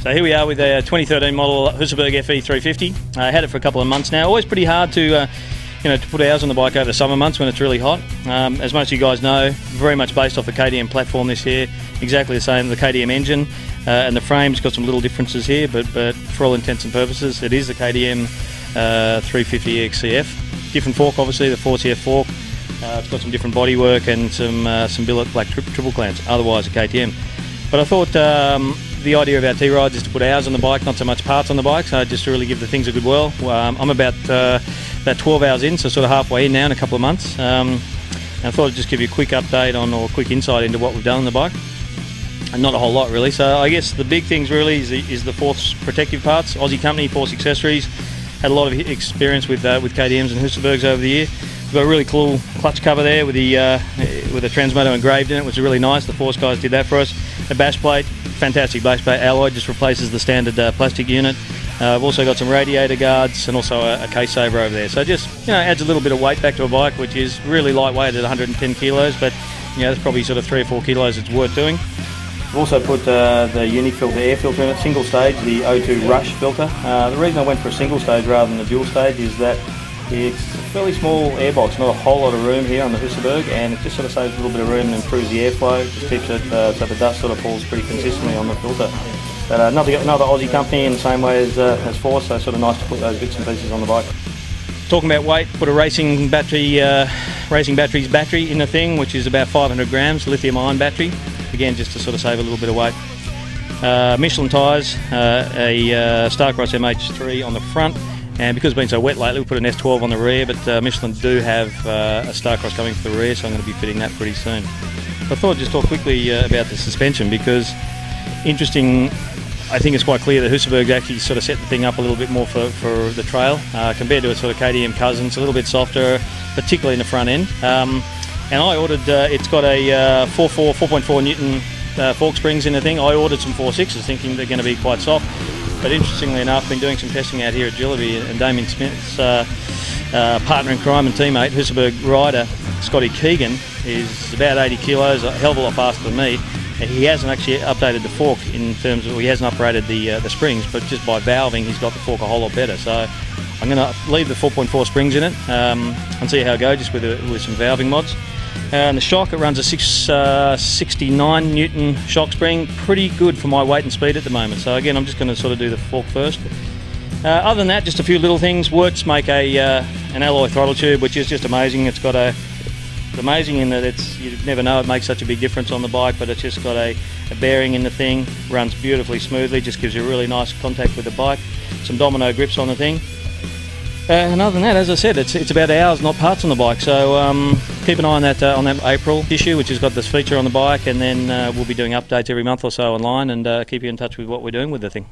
So here we are with a 2013 model Husaberg FE350. I had it for a couple of months now. Always pretty hard to to put hours on the bike over the summer months when it's really hot. As most of you guys know, very much based off the KTM platform this year. Exactly the same, the KTM engine, and the frame's got some little differences here, but for all intents and purposes, it is the KTM 350 XCF. Different fork, obviously, the 4CF fork. It's got some different bodywork and some billet black triple clamps, otherwise a KTM. But I thought the idea of our T-rides is to put hours on the bike, not so much parts on the bike, so just to really give the things a good whirl. I'm about 12 hours in, so sort of halfway in now in a couple of months. And I thought I'd just give you a quick update on, or a quick insight into what we've done on the bike. And not a whole lot really, so I guess the big things really is the force protective parts. Aussie company, Force Accessories, had a lot of experience with KTMs and Husabergs over the year. We've got a really cool clutch cover there with the Transmoto engraved in it, which is really nice. The Force guys did that for us. The bash plate, fantastic bash plate alloy, just replaces the standard plastic unit. I've also got some radiator guards and also a case saver over there. So just adds a little bit of weight back to a bike, which is really lightweight at 110 kilos, but there's probably sort of 3 or 4 kilos it's worth doing. I've also put the unique filter, air filter in it, single stage, the O2 Rush filter. The reason I went for a single stage rather than a dual stage is that it's a fairly small air box, not a whole lot of room here on the Husaberg, and it just sort of saves a little bit of room and improves the airflow. It just keeps it so the dust sort of falls pretty consistently on the filter. But another Aussie company in the same way as Force, so it's sort of nice to put those bits and pieces on the bike. Talking about weight, put a racing battery's battery in the thing, which is about 500 grams, lithium-ion battery. Again, just to sort of save a little bit of weight. Michelin tyres, a Starcross MH3 on the front. And because it's been so wet lately, we put an S12 on the rear, but Michelin do have a Starcross coming for the rear, so I'm going to be fitting that pretty soon. I thought I'd just talk quickly about the suspension, because interesting, I think it's quite clear that Husaberg actually sort of set the thing up a little bit more for the trail, compared to its sort of KTM cousin. It's a little bit softer, particularly in the front end. And I ordered, it's got a 4.4 Newton fork springs in the thing. I ordered some 4.6s thinking they're going to be quite soft. But interestingly enough, I've been doing some testing out here at Jillaby, and Damien Smith's partner in crime and teammate, Husaberg rider Scotty Keegan, is about 80 kilos, a hell of a lot faster than me. He hasn't actually updated the fork in terms of, he hasn't upgraded the springs, but just by valving he's got the fork a whole lot better. So I'm going to leave the 4.4 springs in it and see how it goes, just with some valving mods. And the shock, it runs a 69 Newton shock spring, pretty good for my weight and speed at the moment. So again, I'm just going to sort of do the fork first. Other than that, just a few little things. Wirtz make an alloy throttle tube, which is just amazing. It's got amazing in that you'd never know it makes such a big difference on the bike, but it's just got a bearing in the thing, runs beautifully smoothly, just gives you a really nice contact with the bike. Some domino grips on the thing. And other than that, as I said, it's about hours, not parts on the bike. So keep an eye on that April issue, which has got this feature on the bike, and then we'll be doing updates every month or so online, and keep you in touch with what we're doing with the thing.